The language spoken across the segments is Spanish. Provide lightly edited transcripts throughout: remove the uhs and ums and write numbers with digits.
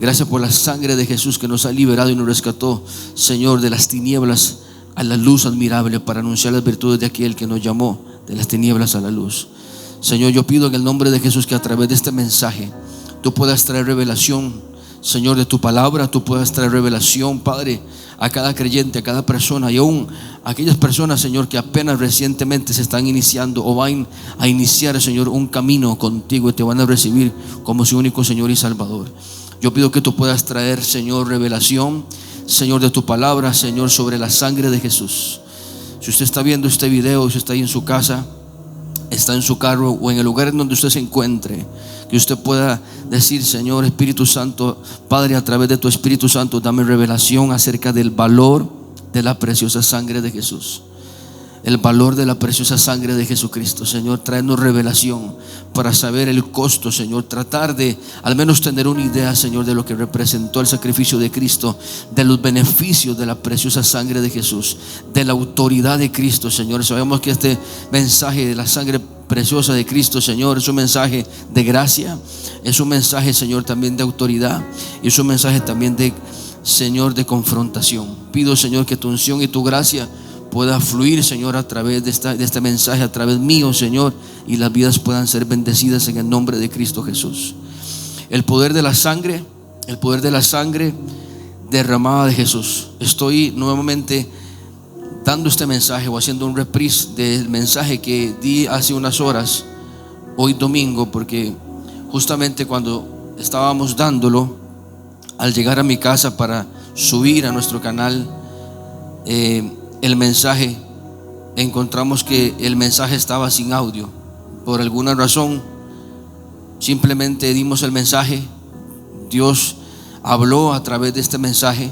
Gracias por la sangre de Jesús que nos ha liberado y nos rescató, Señor, de las tinieblas a la luz admirable, para anunciar las virtudes de aquel que nos llamó de las tinieblas a la luz. Señor, yo pido en el nombre de Jesús que a través de este mensaje tú puedas traer revelación, Señor, de tu palabra. Tú puedas traer revelación, Padre, a cada creyente, a cada persona, y aún a aquellas personas, Señor, que apenas recientemente se están iniciando o van a iniciar, Señor, un camino contigo y te van a recibir como su único Señor y Salvador. Yo pido que tú puedas traer, Señor, revelación, Señor, de tu palabra, Señor, sobre la sangre de Jesús. Si usted está viendo este video, si está ahí en su casa, está en su carro o en el lugar en donde usted se encuentre, que usted pueda decir: Señor Espíritu Santo, Padre, a través de tu Espíritu Santo, dame revelación acerca del valor de la preciosa sangre de Jesús. El valor de la preciosa sangre de Jesucristo. Señor, tráenos revelación para saber el costo, Señor, tratar de al menos tener una idea, Señor, de lo que representó el sacrificio de Cristo, de los beneficios de la preciosa sangre de Jesús, de la autoridad de Cristo, Señor. Sabemos que este mensaje de la sangre preciosa de Cristo, Señor, es un mensaje de gracia, es un mensaje, Señor, también de autoridad, y es un mensaje también de, Señor, de confrontación. Pido, Señor, que tu unción y tu gracia pueda fluir, Señor, a través de este mensaje, a través mío, Señor, y las vidas puedan ser bendecidas en el nombre de Cristo Jesús. El poder de la sangre derramada de Jesús. Estoy nuevamente dando este mensaje o haciendo un reprise del mensaje que di hace unas horas, hoy domingo, porque justamente cuando estábamos dándolo, al llegar a mi casa para subir a nuestro canal el mensaje, encontramos que el mensaje estaba sin audio. Por alguna razón simplemente dimos el mensaje, Dios habló a través de este mensaje,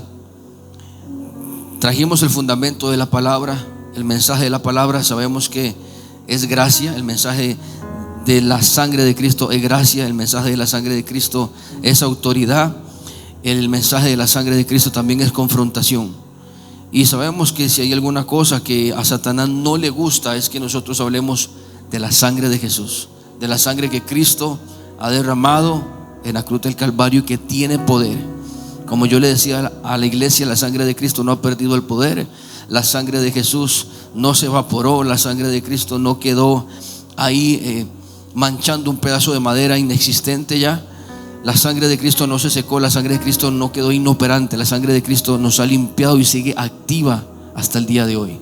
trajimos el fundamento de la palabra, el mensaje de la palabra. Sabemos que es gracia, el mensaje de la sangre de Cristo es gracia, el mensaje de la sangre de Cristo es autoridad, el mensaje de la sangre de Cristo también es confrontación. Y sabemos que si hay alguna cosa que a Satanás no le gusta, es que nosotros hablemos de la sangre de Jesús, de la sangre que Cristo ha derramado en la cruz del Calvario y que tiene poder. Como yo le decía a la iglesia, la sangre de Cristo no ha perdido el poder. La sangre de Jesús no se evaporó. La sangre de Cristo no quedó ahí manchando un pedazo de madera inexistente ya. La sangre de Cristo no se secó. La sangre de Cristo no quedó inoperante. La sangre de Cristo nos ha limpiado y sigue activa hasta el día de hoy.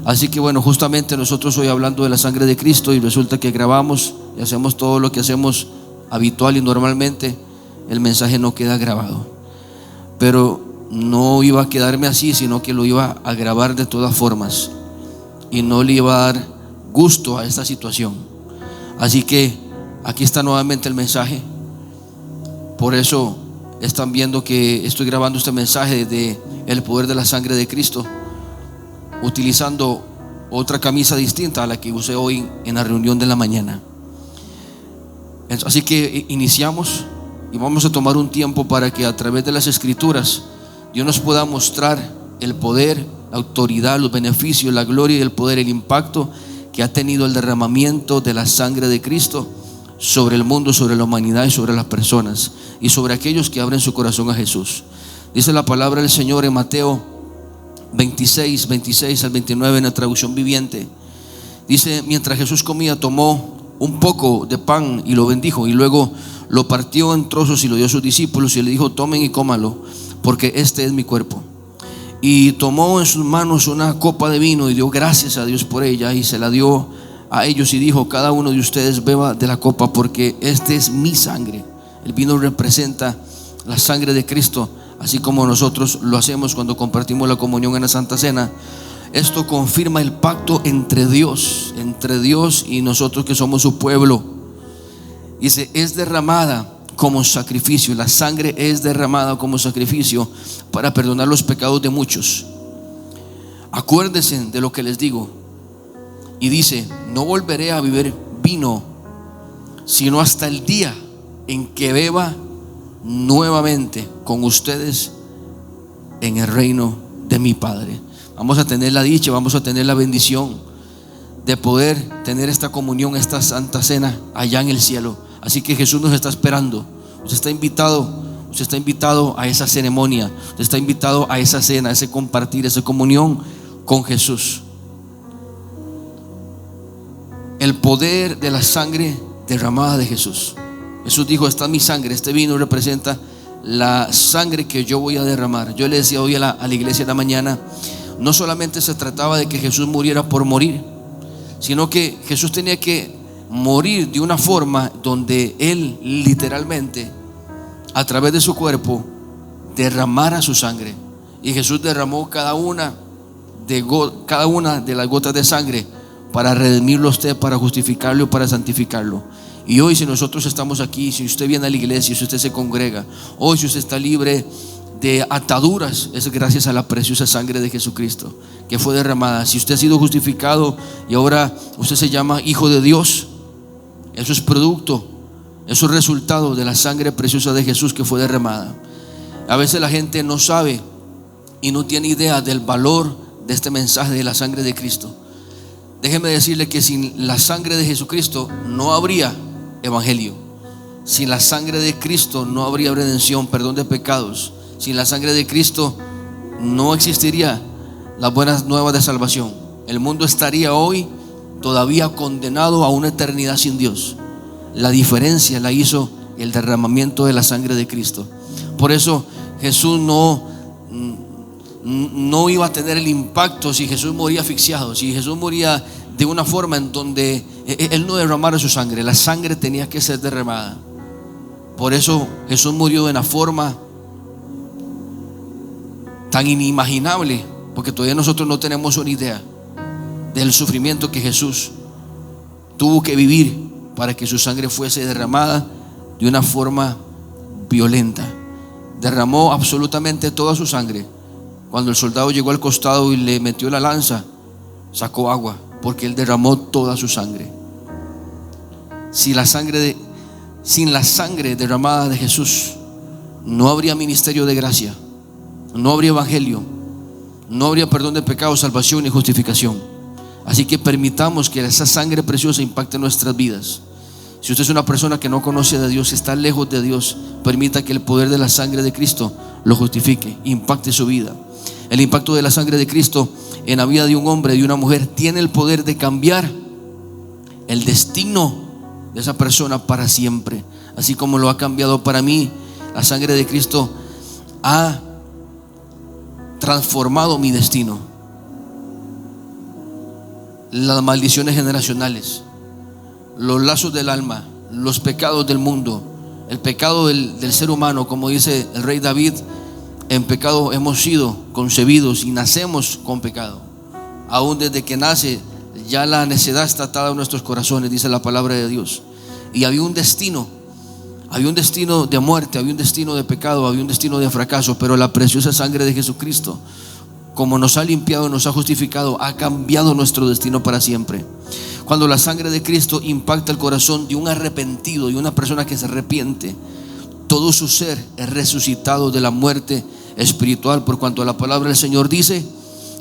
Así que bueno, justamente nosotros hoy hablando de la sangre de Cristo, y resulta que grabamos y hacemos todo lo que hacemos habitual y normalmente, el mensaje no queda grabado. Pero no iba a quedarme así, sino que lo iba a grabar de todas formas, y no le iba a dar gusto a esta situación. Así que aquí está nuevamente el mensaje. Por eso están viendo que estoy grabando este mensaje de el poder de la sangre de Cristo, utilizando otra camisa distinta a la que usé hoy en la reunión de la mañana. Así que iniciamos y vamos a tomar un tiempo para que a través de las escrituras Dios nos pueda mostrar el poder, la autoridad, los beneficios, la gloria y el poder, el impacto que ha tenido el derramamiento de la sangre de Cristo sobre el mundo, sobre la humanidad y sobre las personas y sobre aquellos que abren su corazón a Jesús. Dice la palabra del Señor en Mateo 26 al 29 en la traducción viviente. Dice: mientras Jesús comía, tomó un poco de pan y lo bendijo, y luego lo partió en trozos y lo dio a sus discípulos y le dijo: tomen y cómanlo, porque este es mi cuerpo. Y tomó en sus manos una copa de vino y dio gracias a Dios por ella, y se la dio a ellos y dijo: cada uno de ustedes beba de la copa, porque este es mi sangre. El vino representa la sangre de Cristo, así como nosotros lo hacemos cuando compartimos la comunión en la Santa Cena. Esto confirma el pacto entre Dios y nosotros que somos su pueblo. Dice: es derramada como sacrificio. La sangre es derramada como sacrificio para perdonar los pecados de muchos. Acuérdense de lo que les digo. Y dice: no volveré a beber vino, sino hasta el día en que beba nuevamente con ustedes en el reino de mi Padre. Vamos a tener la dicha, vamos a tener la bendición de poder tener esta comunión, esta santa cena allá en el cielo. Así que Jesús nos está esperando. Usted está invitado, usted está invitado a esa ceremonia, usted está invitado a esa cena, a ese compartir, a esa comunión con Jesús. El poder de la sangre derramada de Jesús. Jesús dijo: esta es mi sangre, este vino representa la sangre que yo voy a derramar. Yo le decía hoy a la iglesia de la mañana, no solamente se trataba de que Jesús muriera por morir, sino que Jesús tenía que morir de una forma donde Él literalmente, a través de su cuerpo, derramara su sangre. Y Jesús derramó cada una de las gotas de sangre para redimirlo a usted, para justificarlo y para santificarlo. Y hoy, si nosotros estamos aquí, si usted viene a la iglesia, si usted se congrega, hoy si usted está libre de ataduras, es gracias a la preciosa sangre de Jesucristo que fue derramada. Si usted ha sido justificado y ahora usted se llama hijo de Dios, eso es producto, eso es resultado de la sangre preciosa de Jesús que fue derramada. A veces la gente no sabe y no tiene idea del valor de este mensaje de la sangre de Cristo. Déjeme decirle que sin la sangre de Jesucristo no habría evangelio. Sin la sangre de Cristo no habría redención, perdón de pecados. Sin la sangre de Cristo no existiría las buenas nuevas de salvación. El mundo estaría hoy todavía condenado a una eternidad sin Dios. La diferencia la hizo el derramamiento de la sangre de Cristo. Por eso Jesús no iba a tener el impacto si Jesús moría asfixiado, si Jesús moría de una forma en donde Él no derramara su sangre. La sangre tenía que ser derramada. Por eso Jesús murió de una forma tan inimaginable, porque todavía nosotros no tenemos una idea del sufrimiento que Jesús tuvo que vivir para que su sangre fuese derramada de una forma violenta. Derramó absolutamente toda su sangre. Cuando el soldado llegó al costado y le metió la lanza, sacó agua, porque Él derramó toda su sangre. Sin la sangre derramada de Jesús, no habría ministerio de gracia, no habría evangelio, no habría perdón de pecados, salvación y justificación. Así que permitamos que esa sangre preciosa impacte nuestras vidas. Si usted es una persona que no conoce de Dios, está lejos de Dios, permita que el poder de la sangre de Cristo lo justifique, impacte su vida. El impacto de la sangre de Cristo en la vida de un hombre y de una mujer tiene el poder de cambiar el destino de esa persona para siempre. Así como lo ha cambiado para mí, la sangre de Cristo ha transformado mi destino. Las maldiciones generacionales, los lazos del alma, los pecados del mundo, el pecado del ser humano, como dice el rey David: en pecado hemos sido concebidos y nacemos con pecado. Aún desde que nace ya la necedad está atada a nuestros corazones, dice la palabra de Dios. Y había un destino de muerte, había un destino de pecado, había un destino de fracaso. Pero la preciosa sangre de Jesucristo, como nos ha limpiado, nos ha justificado, ha cambiado nuestro destino para siempre. Cuando la sangre de Cristo impacta el corazón de un arrepentido, de una persona que se arrepiente, todo su ser es resucitado de la muerte espiritual, por cuanto la palabra del Señor dice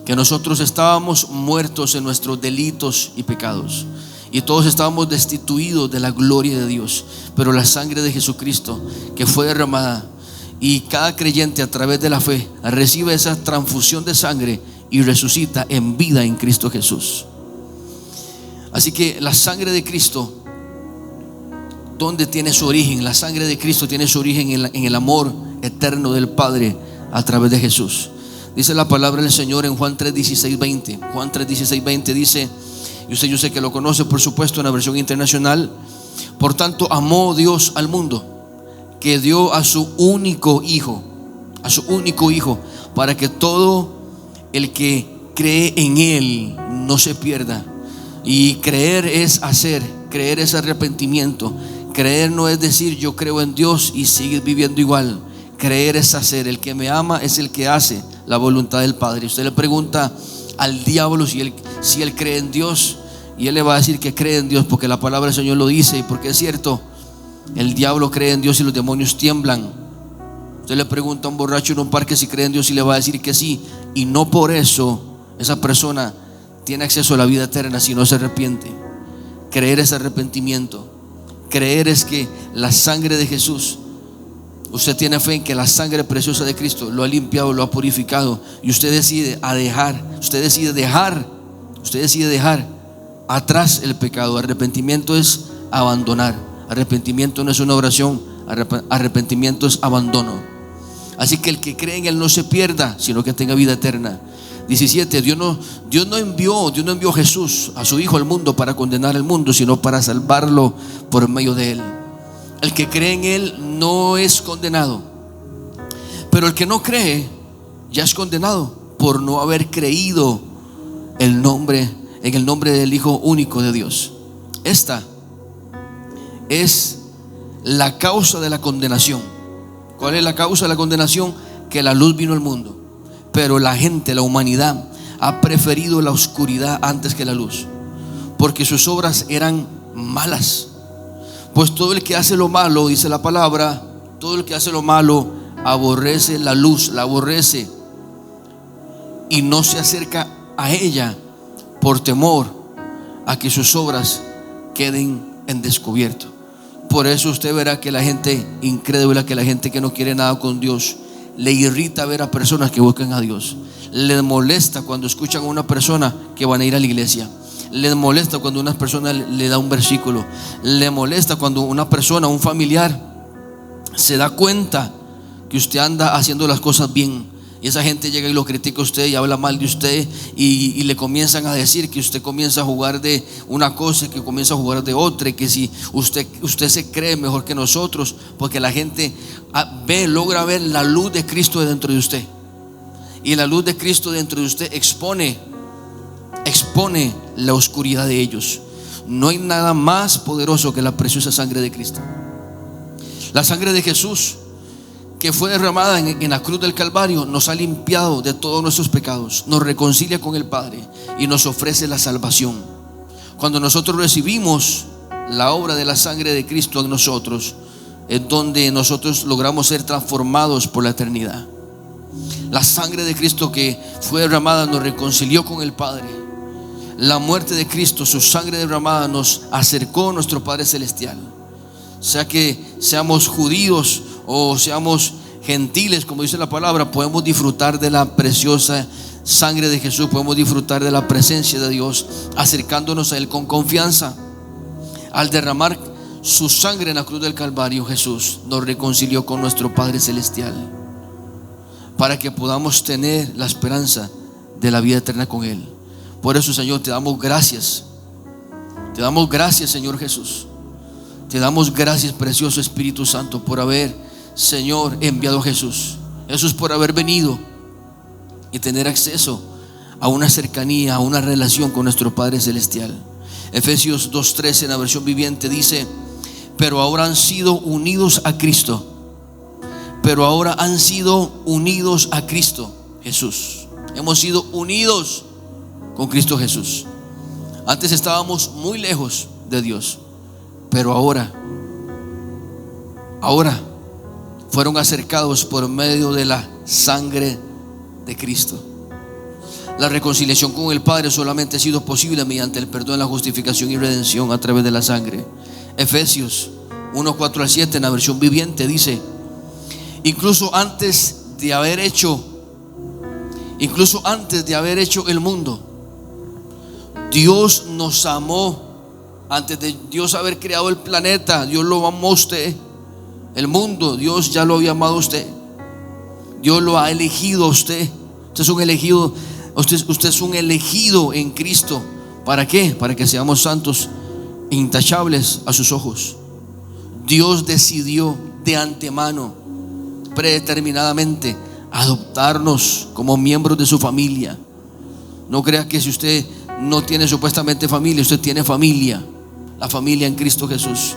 que nosotros estábamos muertos en nuestros delitos y pecados, y todos estábamos destituidos de la gloria de Dios. Pero la sangre de Jesucristo que fue derramada, y cada creyente a través de la fe recibe esa transfusión de sangre y resucita en vida en Cristo Jesús. Así que la sangre de Cristo, ¿dónde tiene su origen? La sangre de Cristo tiene su origen en el amor eterno del Padre a través de Jesús. Dice la palabra del Señor en Juan 3:16-20. Juan 3:16-20 dice, y usted, yo sé que lo conoce por supuesto en la versión internacional: por tanto amó Dios al mundo, que dio a su único hijo, para que todo el que cree en Él no se pierda. Y creer es hacer, creer es arrepentimiento. Creer no es decir yo creo en Dios y sigues viviendo igual. Creer es hacer. El que me ama es el que hace la voluntad del Padre. Usted le pregunta al diablo si él cree en Dios, y él le va a decir que cree en Dios, porque la palabra del Señor lo dice, y porque es cierto. El diablo cree en Dios y los demonios tiemblan. Usted le pregunta a un borracho en un parque si cree en Dios, y le va a decir que sí. Y no por eso esa persona tiene acceso a la vida eterna si no se arrepiente. Creer es arrepentimiento. Creer es que la sangre de Jesús usted tiene fe en que la sangre preciosa de Cristo lo ha limpiado, lo ha purificado, y usted decide dejar atrás el pecado. Arrepentimiento es abandonar. Arrepentimiento no es una oración, arrepentimiento es abandono. Así que el que cree en Él no se pierda, sino que tenga vida eterna. 17. Dios no envió a Jesús, a su Hijo, al mundo para condenar al mundo, sino para salvarlo por medio de Él. El que cree en Él no es condenado, pero el que no cree ya es condenado por no haber creído en el nombre del Hijo único de Dios. Esta es la causa de la condenación. ¿Cuál es la causa de la condenación? Que la luz vino al mundo, pero la humanidad ha preferido la oscuridad antes que la luz, porque sus obras eran malas. Pues todo el que hace lo malo, dice la palabra, todo el que hace lo malo aborrece la luz, la aborrece, y no se acerca a ella por temor a que sus obras queden en descubierto. Por eso usted verá que la gente incrédula, que la gente que no quiere nada con Dios, le irrita ver a personas que buscan a Dios. Les molesta cuando escuchan a una persona que van a ir a la iglesia. Les molesta cuando una persona le da un versículo. Le molesta cuando una persona, un familiar, se da cuenta que usted anda haciendo las cosas bien, y esa gente llega y lo critica a usted y habla mal de usted, y le comienzan a decir que usted comienza a jugar de una cosa, que comienza a jugar de otra, y que si usted se cree mejor que nosotros, porque la gente logra ver la luz de Cristo dentro de usted, y la luz de Cristo dentro de usted expone la oscuridad de ellos. No hay nada más poderoso que la preciosa sangre de Cristo. La sangre de Jesús, que fue derramada en la cruz del Calvario, nos ha limpiado de todos nuestros pecados, nos reconcilia con el Padre y nos ofrece la salvación. Cuando nosotros recibimos la obra de la sangre de Cristo en nosotros, es donde nosotros logramos ser transformados por la eternidad. La sangre de Cristo que fue derramada nos reconcilió con el Padre. La muerte de Cristo, su sangre derramada, nos acercó a nuestro Padre Celestial. Sea que seamos judíos o seamos gentiles, como dice la palabra, podemos disfrutar de la preciosa sangre de Jesús, podemos disfrutar de la presencia de Dios, acercándonos a Él con confianza. Al derramar su sangre en la cruz del Calvario, Jesús nos reconcilió con nuestro Padre Celestial, para que podamos tener la esperanza de la vida eterna con Él. Por eso, Señor, te damos gracias. Te damos gracias, Señor Jesús. Te damos gracias, precioso Espíritu Santo, por haber, Señor, enviado a Jesús. Eso es por haber venido y tener acceso a una cercanía, a una relación con nuestro Padre Celestial. Efesios 2:13 en la versión viviente dice: pero ahora han sido unidos a Cristo. Pero ahora han sido unidos a Cristo Jesús. Hemos sido unidos con Cristo Jesús. Antes estábamos muy lejos de Dios, pero ahora fueron acercados por medio de la sangre de Cristo. La reconciliación con el Padre solamente ha sido posible mediante el perdón, la justificación y redención a través de la sangre. Efesios 1:4-7 en la versión viviente dice: incluso antes de haber hecho el mundo, Dios nos amó. Antes de Dios haber creado el planeta, Dios lo amó a usted. El mundo, Dios ya lo había amado a usted. Dios lo ha elegido a usted. Usted es un elegido. Usted es un elegido en Cristo. ¿Para qué? Para que seamos santos e intachables a sus ojos. Dios decidió de antemano, predeterminadamente, adoptarnos como miembros de su familia. No crea que si usted no tiene supuestamente familia, usted tiene familia. La familia en Cristo Jesús.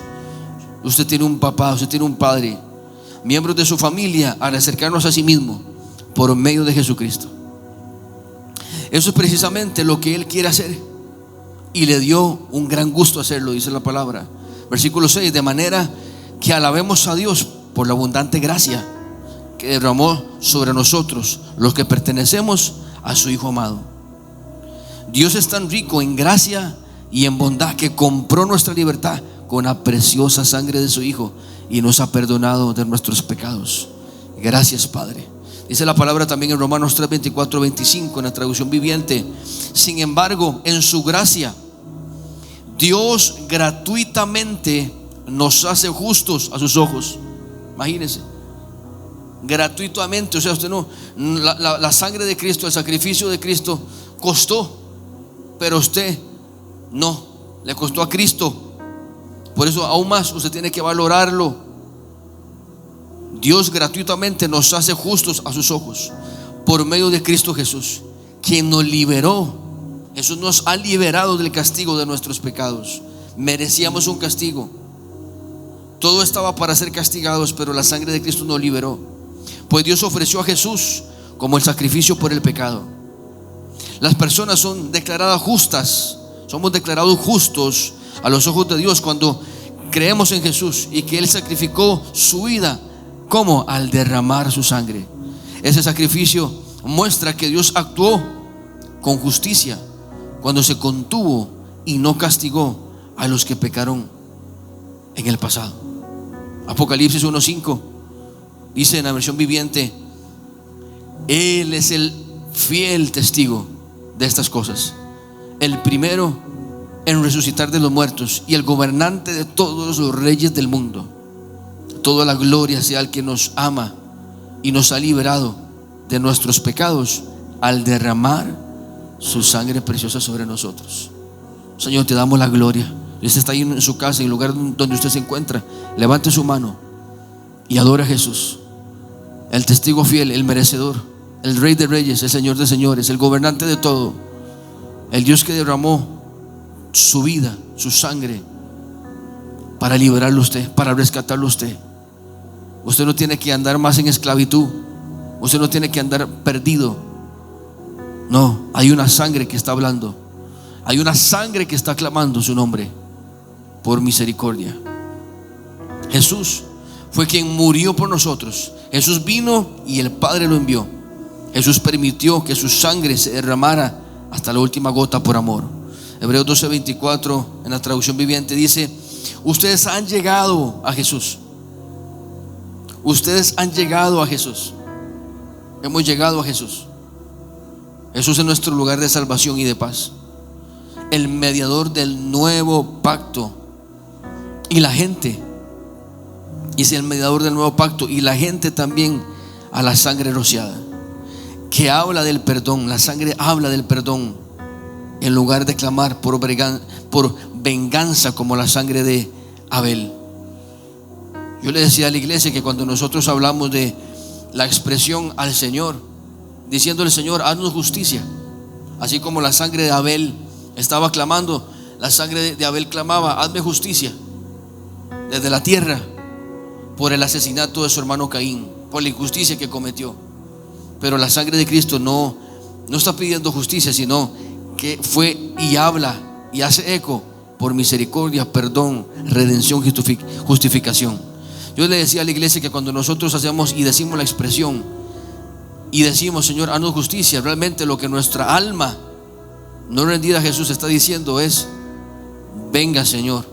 Usted tiene un papá, usted tiene un padre, miembros de su familia, al acercarnos a sí mismo por medio de Jesucristo. Eso es precisamente lo que Él quiere hacer, y le dio un gran gusto hacerlo, dice la palabra. Versículo 6: de manera que alabemos a Dios por la abundante gracia que derramó sobre nosotros, los que pertenecemos a su Hijo amado. Dios es tan rico en gracia y en bondad que compró nuestra libertad con la preciosa sangre de su Hijo y nos ha perdonado de nuestros pecados. Gracias, Padre. Dice la palabra también en Romanos 3, 24, 25 en la traducción viviente: sin embargo, en su gracia, Dios gratuitamente nos hace justos a sus ojos. Imagínense, gratuitamente. O sea, usted no, la sangre de Cristo, el sacrificio de Cristo costó, pero usted no, le costó a Cristo. Por eso aún más usted tiene que valorarlo. Dios gratuitamente nos hace justos a sus ojos por medio de Cristo Jesús, quien nos liberó. Jesús nos ha liberado del castigo de nuestros pecados. Merecíamos un castigo, todo estaba para ser castigados, pero la sangre de Cristo nos liberó. Pues Dios ofreció a Jesús como el sacrificio por el pecado. Las personas son declaradas justas, somos declarados justos a los ojos de Dios cuando creemos en Jesús y que Él sacrificó su vida. ¿Cómo? Al derramar su sangre. Ese sacrificio muestra que Dios actuó con justicia cuando se contuvo y no castigó a los que pecaron en el pasado. Apocalipsis 1:5 dice en la versión viviente: Él es el fiel testigo de estas cosas, el primero en resucitar de los muertos y el gobernante de todos los reyes del mundo. Toda la gloria sea al que nos ama y nos ha liberado de nuestros pecados al derramar su sangre preciosa sobre nosotros. Señor, te damos la gloria. Usted está ahí en su casa, en el lugar donde usted se encuentra, levante su mano y adora a Jesús, el testigo fiel, el merecedor, el Rey de Reyes, el Señor de Señores, el gobernante de todo, el Dios que derramó su vida, su sangre para liberarlo a usted, para rescatarlo a usted. Usted no tiene que andar más en esclavitud, usted no tiene que andar perdido. No, hay una sangre que está hablando, hay una sangre que está clamando su nombre por misericordia. Jesús fue quien murió por nosotros. Jesús vino y el Padre lo envió. Jesús permitió que su sangre se derramara hasta la última gota por amor. Hebreos 12:24 en la traducción viviente dice: ustedes han llegado a Jesús. Ustedes han llegado a Jesús. Hemos llegado a Jesús. Jesús es nuestro lugar de salvación y de paz, el mediador del nuevo pacto. Y la gente, dice el mediador del nuevo pacto, y la gente también a la sangre rociada, que habla del perdón. La sangre habla del perdón en lugar de clamar por venganza como la sangre de Abel. Yo le decía a la iglesia que cuando nosotros hablamos de la expresión al Señor, diciéndole: Señor, haznos justicia, así como la sangre de Abel estaba clamando, la sangre de Abel clamaba: hazme justicia desde la tierra por el asesinato de su hermano Caín, por la injusticia que cometió. Pero la sangre de Cristo no está pidiendo justicia, sino que fue y habla y hace eco por misericordia, perdón, redención, justificación. Yo le decía a la iglesia que cuando nosotros hacemos y decimos la expresión y decimos: Señor, haznos justicia, realmente lo que nuestra alma no rendida a Jesús está diciendo es: venga, Señor,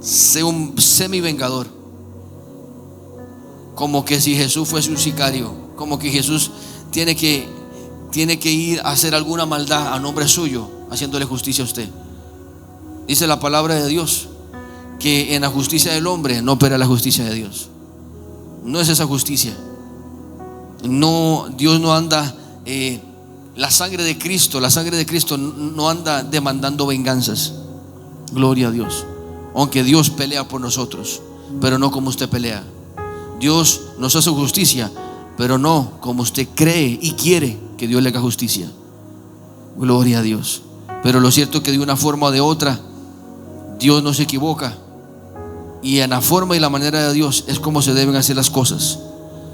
sé un semi-vengador. Como que si Jesús fuese un sicario, como que Jesús tiene que ir a hacer alguna maldad a nombre suyo, haciéndole justicia a usted. Dice la palabra de Dios que en la justicia del hombre no opera la justicia de Dios. No es esa justicia. No, Dios no anda, la sangre de Cristo no anda demandando venganzas. Gloria a Dios. Aunque Dios pelea por nosotros, pero no como usted pelea. Dios nos hace justicia, pero no como usted cree y quiere que Dios le haga justicia. Gloria a Dios. Pero lo cierto es que de una forma o de otra Dios no se equivoca, y en la forma y la manera de Dios es como se deben hacer las cosas.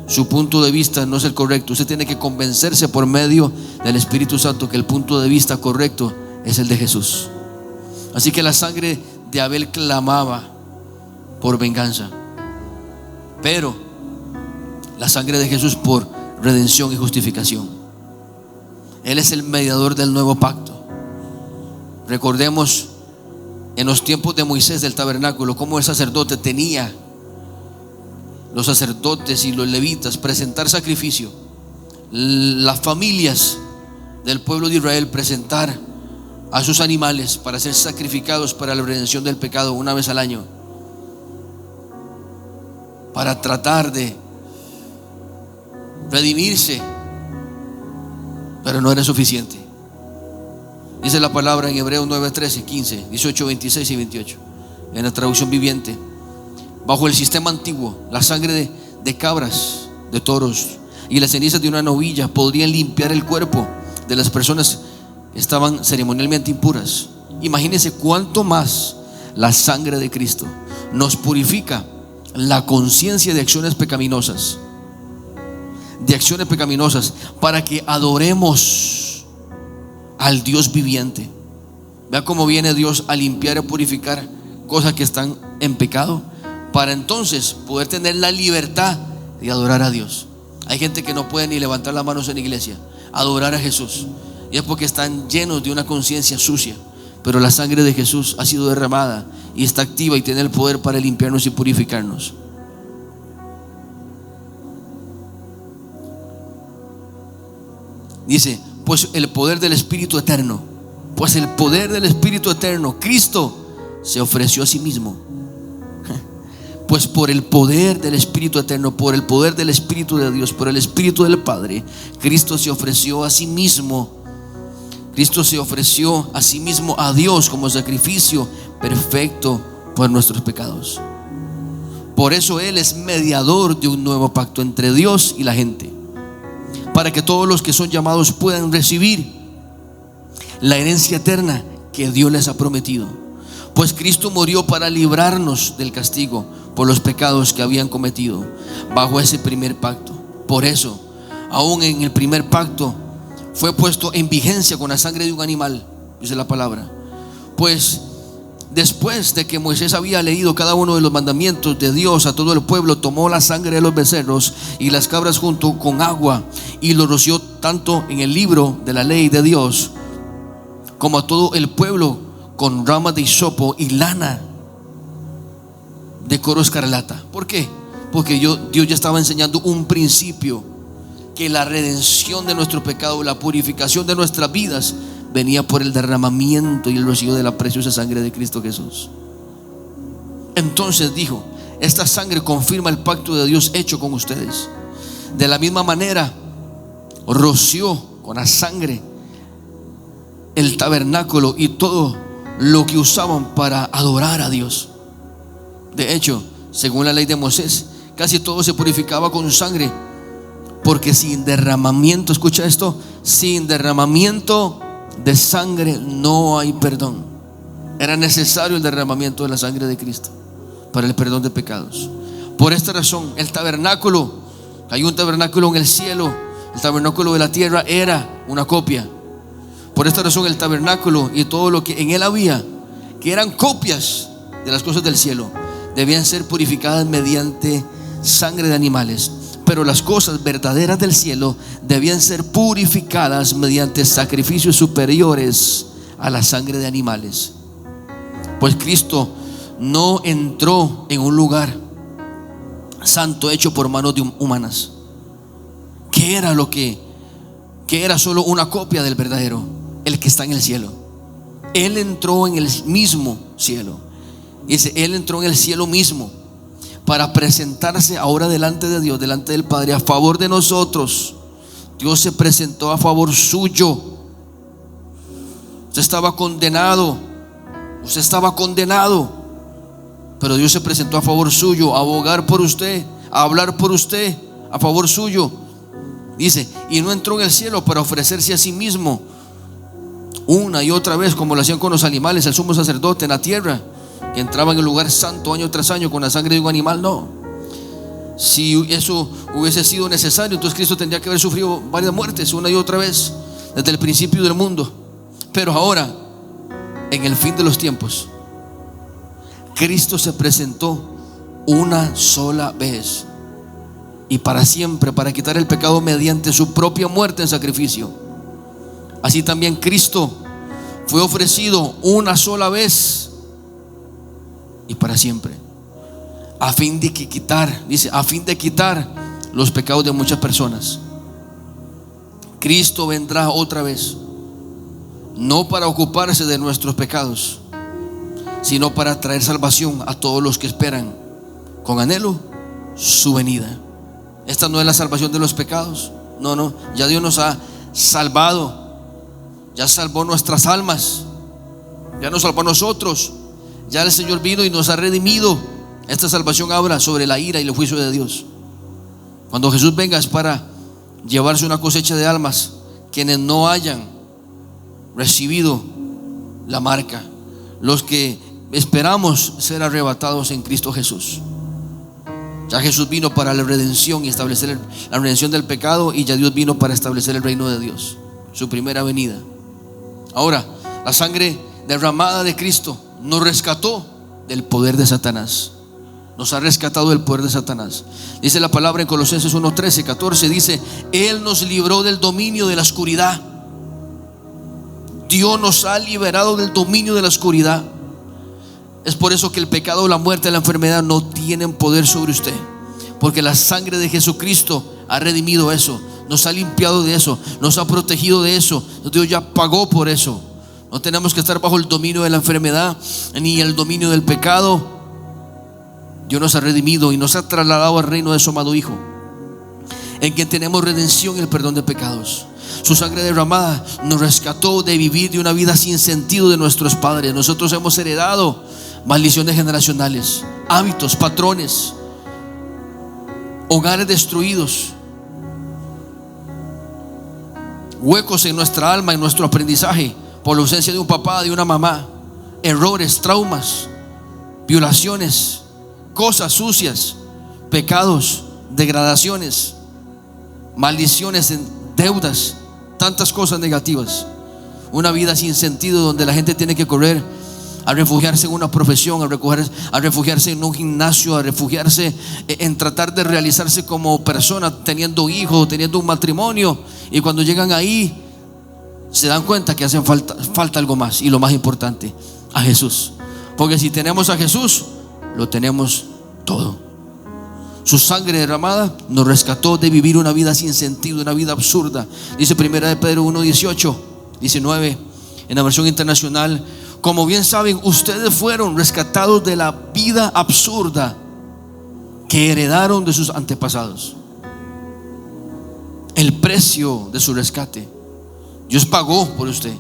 Su punto de vista no es el correcto. Usted tiene que convencerse por medio del Espíritu Santo que el punto de vista correcto es el de Jesús. Así que la sangre de Abel clamaba por venganza, pero la sangre de Jesús por redención y justificación. Él es el mediador del nuevo pacto. Recordemos en los tiempos de Moisés del tabernáculo, cómo el sacerdote tenía, los sacerdotes y los levitas, presentar sacrificio, las familias del pueblo de Israel presentar a sus animales para ser sacrificados para la redención del pecado una vez al año, para tratar de redimirse, pero no era suficiente. Dice la palabra en Hebreos 9, 13, 15, 18, 26 y 28 en la traducción viviente: bajo el sistema antiguo, la sangre de cabras, de toros y las cenizas de una novilla podrían limpiar el cuerpo de las personas que estaban ceremonialmente impuras. Imagínense cuánto más la sangre de Cristo nos purifica la conciencia de acciones pecaminosas, para que adoremos al Dios viviente. Vea cómo viene Dios a limpiar y purificar cosas que están en pecado, para entonces poder tener la libertad de adorar a Dios. Hay gente que no puede ni levantar las manos en la iglesia, adorar a Jesús, y es porque están llenos de una conciencia sucia. Pero la sangre de Jesús ha sido derramada y está activa y tiene el poder para limpiarnos y purificarnos. Dice: pues el poder del Espíritu Eterno, Cristo se ofreció a sí mismo. Pues por el poder del Espíritu Eterno, por el poder del Espíritu de Dios, por el Espíritu del Padre, Cristo se ofreció a sí mismo. Cristo se ofreció a sí mismo a Dios como sacrificio perfecto por nuestros pecados. Por eso Él es mediador de un nuevo pacto entre Dios y la gente, para que todos los que son llamados puedan recibir la herencia eterna que Dios les ha prometido. Pues Cristo murió para librarnos del castigo por los pecados que habían cometido bajo ese primer pacto. Por eso, aún en el primer pacto fue puesto en vigencia con la sangre de un animal, dice la palabra. Pues después de que Moisés había leído cada uno de los mandamientos de Dios a todo el pueblo, tomó la sangre de los becerros y las cabras junto con agua y lo roció tanto en el libro de la ley de Dios como a todo el pueblo con ramas de hisopo y lana de coro escarlata. ¿Por qué? Porque Dios ya estaba enseñando un principio, que la redención de nuestro pecado, la purificación de nuestras vidas, venía por el derramamiento y el rocío de la preciosa sangre de Cristo Jesús. Entonces dijo: esta sangre confirma el pacto de Dios hecho con ustedes. De la misma manera roció con la sangre el tabernáculo y todo lo que usaban para adorar a Dios. De hecho, según la ley de Moisés, casi todo se purificaba con sangre, porque sin derramamiento, escucha esto, sin derramamiento de sangre no hay perdón. Era necesario el derramamiento de la sangre de Cristo para el perdón de pecados. Por esta razón, el tabernáculo, hay un tabernáculo en el cielo, el tabernáculo de la tierra era una copia. Por esta razón, el tabernáculo y todo lo que en él había, que eran copias de las cosas del cielo, debían ser purificadas mediante sangre de animales. Pero las cosas verdaderas del cielo debían ser purificadas mediante sacrificios superiores a la sangre de animales. Pues Cristo no entró en un lugar santo hecho por manos humanas, que era solo una copia del verdadero, el que está en el cielo. Él entró en el mismo cielo. Dice: Él entró en el cielo mismo para presentarse ahora delante de Dios, delante del Padre, a favor de nosotros. Dios se presentó a favor suyo. Usted estaba condenado, pero Dios se presentó a favor suyo, a abogar por usted, a hablar por usted, a favor suyo. Dice: y no entró en el cielo para ofrecerse a sí mismo una y otra vez, como lo hacían con los animales, el sumo sacerdote en la tierra, que entraba en el lugar santo año tras año con la sangre de un animal. No. Si eso hubiese sido necesario, entonces Cristo tendría que haber sufrido varias muertes una y otra vez desde el principio del mundo. Pero ahora, en el fin de los tiempos, Cristo se presentó una sola vez y para siempre, para quitar el pecado mediante su propia muerte en sacrificio. Así también Cristo fue ofrecido una sola vez y para siempre, a fin de quitar, dice, a fin de quitar los pecados de muchas personas. Cristo vendrá otra vez, no para ocuparse de nuestros pecados, sino para traer salvación a todos los que esperan con anhelo su venida. Esta no es la salvación de los pecados, no, ya Dios nos ha salvado, ya salvó nuestras almas, ya nos salvó a nosotros, ya el Señor vino y nos ha redimido. Esta salvación habla sobre la ira y el juicio de Dios. Cuando Jesús venga es para llevarse una cosecha de almas, quienes no hayan recibido la marca, los que esperamos ser arrebatados en Cristo Jesús. Ya Jesús vino para la redención y establecer la redención del pecado, y ya Dios vino para establecer el reino de Dios, su primera venida. Ahora, la sangre derramada de Cristo nos rescató del poder de Satanás. Nos ha rescatado del poder de Satanás. Dice la palabra en Colosenses 1:13, 14, dice: Él nos libró del dominio de la oscuridad. Dios nos ha liberado del dominio de la oscuridad. Es por eso que el pecado, la muerte, la enfermedad no tienen poder sobre usted, porque la sangre de Jesucristo ha redimido eso, nos ha limpiado de eso, nos ha protegido de eso. Dios ya pagó por eso. No tenemos que estar bajo el dominio de la enfermedad ni el dominio del pecado. Dios nos ha redimido y nos ha trasladado al reino de su amado Hijo, en quien tenemos redención y el perdón de pecados. Su sangre derramada nos rescató de vivir de una vida sin sentido de nuestros padres. Nosotros hemos heredado maldiciones generacionales, hábitos, patrones, hogares destruidos, huecos en nuestra alma, en nuestro aprendizaje, por la ausencia de un papá, de una mamá, errores, traumas, violaciones, cosas sucias, pecados, degradaciones, maldiciones, deudas, tantas cosas negativas. Una vida sin sentido donde la gente tiene que correr a refugiarse en una profesión, a refugiarse en un gimnasio, a refugiarse en tratar de realizarse como persona, teniendo hijos, teniendo un matrimonio, y cuando llegan ahí se dan cuenta que hacen falta algo más, y lo más importante, a Jesús. Porque si tenemos a Jesús, lo tenemos todo. Su sangre derramada nos rescató de vivir una vida sin sentido, una vida absurda. Dice 1 de Pedro 1:18, 19 en la versión internacional: como bien saben, ustedes fueron rescatados de la vida absurda que heredaron de sus antepasados. El precio de su rescate, Dios pagó por usted.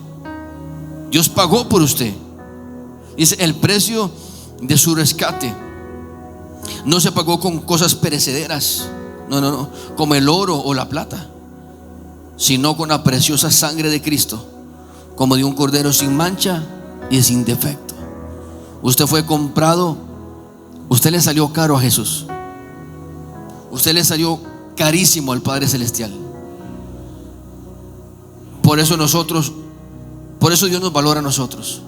Dios pagó por usted. Dice: el precio de su rescate no se pagó con cosas perecederas, no, como el oro o la plata, sino con la preciosa sangre de Cristo, como de un cordero sin mancha y sin defecto. Usted fue comprado. Usted le salió caro a Jesús. Usted le salió carísimo al Padre Celestial. Por eso Dios nos valora a nosotros.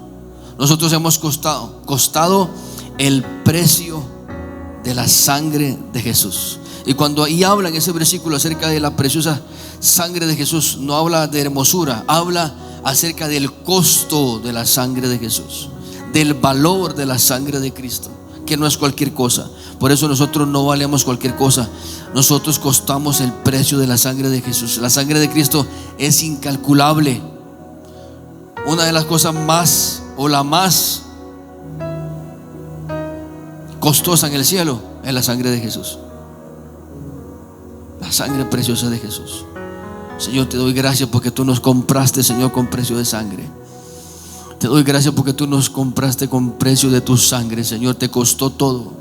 Nosotros hemos costado el precio de la sangre de Jesús. Y cuando ahí habla en ese versículo acerca de la preciosa sangre de Jesús, no habla de hermosura, habla acerca del costo de la sangre de Jesús, del valor de la sangre de Cristo, que no es cualquier cosa. Por eso nosotros no valemos cualquier cosa. Nosotros costamos el precio de la sangre de Jesús. La sangre de Cristo es incalculable. Una de las cosas más, o la más costosa en el cielo, es la sangre de Jesús. La sangre preciosa de Jesús. Señor, te doy gracias porque tú nos compraste, Señor, con precio de sangre. Te doy gracias porque tú nos compraste con precio de tu sangre, Señor. Te costó todo.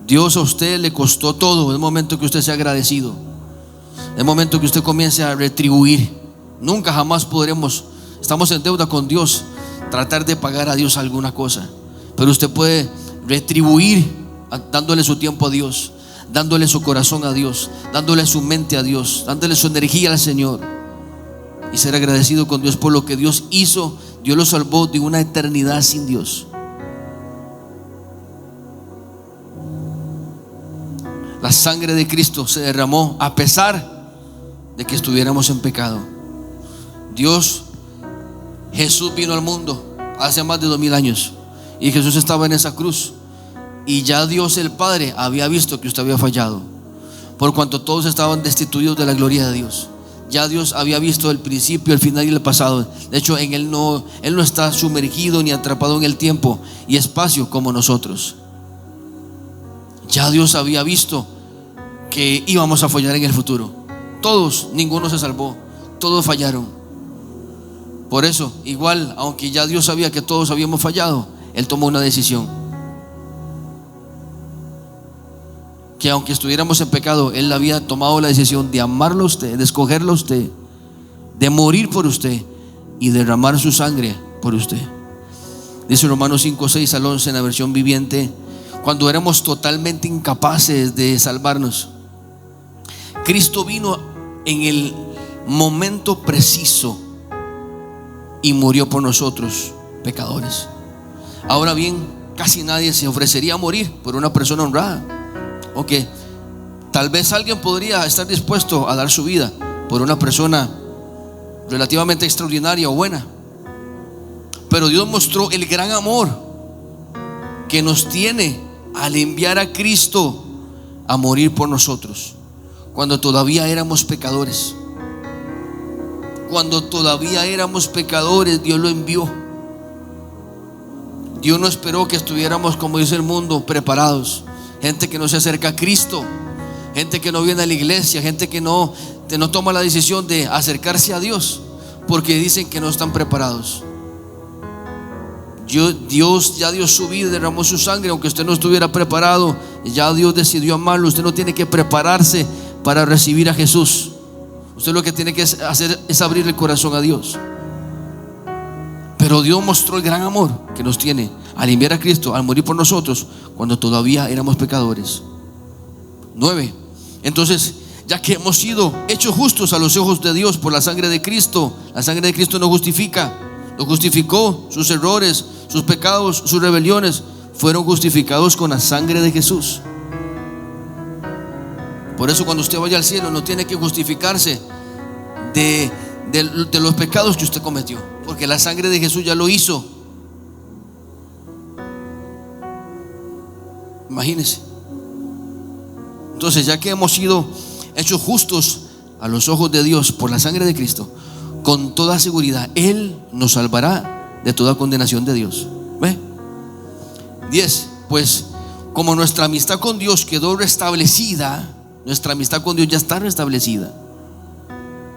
Dios, a usted le costó todo. Es momento que usted sea agradecido. Es momento que usted comience a retribuir. Nunca jamás podremos, estamos en deuda con Dios, tratar de pagar a Dios alguna cosa. Pero usted puede retribuir dándole su tiempo a Dios, dándole su corazón a Dios, dándole su mente a Dios, dándole su energía al Señor, y ser agradecido con Dios por lo que Dios hizo. Dios lo salvó de una eternidad sin Dios. La sangre de Cristo se derramó a pesar de que estuviéramos en pecado. Jesús vino al mundo hace más de 2000 años y Jesús estaba en esa cruz, y ya Dios el Padre había visto que usted había fallado, por cuanto todos estaban destituidos de la gloria de Dios. Ya Dios había visto el principio, el final y el pasado. De hecho, en Él no está sumergido ni atrapado en el tiempo y espacio como nosotros. Ya Dios había visto que íbamos a fallar en el futuro. Todos, ninguno se salvó, todos fallaron. Por eso, igual, aunque ya Dios sabía que todos habíamos fallado, Él tomó una decisión. Que aunque estuviéramos en pecado, Él había tomado la decisión de amarlo a usted, de escogerlo a usted, de morir por usted y derramar su sangre por usted. Dice Romanos 5, 6 al 11 en la versión viviente: cuando éramos totalmente incapaces de salvarnos, Cristo vino en el momento preciso y murió por nosotros, pecadores. Ahora bien, casi nadie se ofrecería a morir por una persona honrada. Ok, tal vez alguien podría estar dispuesto a dar su vida por una persona relativamente extraordinaria o buena, pero Dios mostró el gran amor que nos tiene al enviar a Cristo a morir por nosotros cuando todavía éramos pecadores. Cuando todavía éramos pecadores, Dios lo envió. Dios no esperó que estuviéramos, como dice el mundo, preparados. Gente que no se acerca a Cristo, gente que no viene a la iglesia, gente que no toma la decisión de acercarse a Dios porque dicen que no están preparados. Dios ya dio su vida, derramó su sangre. Aunque usted no estuviera preparado, ya Dios decidió amarlo. Usted no tiene que prepararse para recibir a Jesús. Usted lo que tiene que hacer es abrir el corazón a Dios. Pero Dios mostró el gran amor que nos tiene al enviar a Cristo, al morir por nosotros cuando todavía éramos pecadores. 9. Entonces, ya que hemos sido hechos justos a los ojos de Dios por la sangre de Cristo, la sangre de Cristo nos justifica, nos justificó. Sus errores, sus pecados, sus rebeliones fueron justificados con la sangre de Jesús. Por eso cuando usted vaya al cielo no tiene que justificarse de los pecados que usted cometió, porque la sangre de Jesús ya lo hizo. Imagínense. Entonces, ya que hemos sido hechos justos a los ojos de Dios por la sangre de Cristo, con toda seguridad Él nos salvará de toda condenación de Dios. ¿Ve? 10. Pues como nuestra amistad con Dios quedó restablecida, nuestra amistad con Dios ya está restablecida.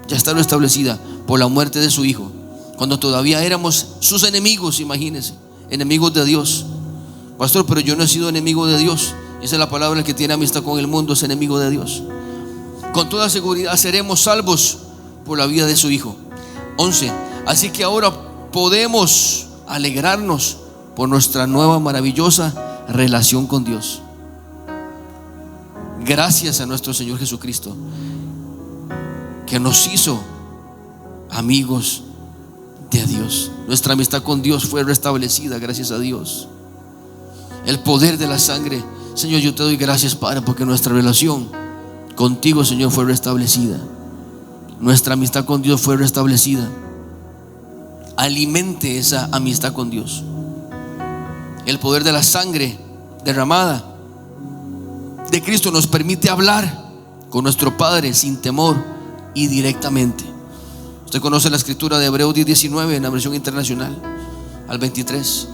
Ya está restablecida por la muerte de su Hijo, cuando todavía éramos sus enemigos. Imagínense, enemigos de Dios. Pastor, pero yo no he sido enemigo de Dios. Esa es la palabra: el que tiene amistad con el mundo es enemigo de Dios. Con toda seguridad seremos salvos por la vida de su Hijo. 11. Así que ahora podemos alegrarnos por nuestra nueva maravillosa relación con Dios, gracias a nuestro Señor Jesucristo, que nos hizo amigos de Dios. Nuestra amistad con Dios fue restablecida, gracias a Dios. El poder de la sangre. Señor, yo te doy gracias, Padre, porque nuestra relación contigo, Señor, fue restablecida. Nuestra amistad con Dios fue restablecida. Alimente esa amistad con Dios. El poder de la sangre derramada de Cristo nos permite hablar con nuestro Padre sin temor y directamente. Usted conoce la escritura de Hebreos 10:19 en la versión internacional al 23.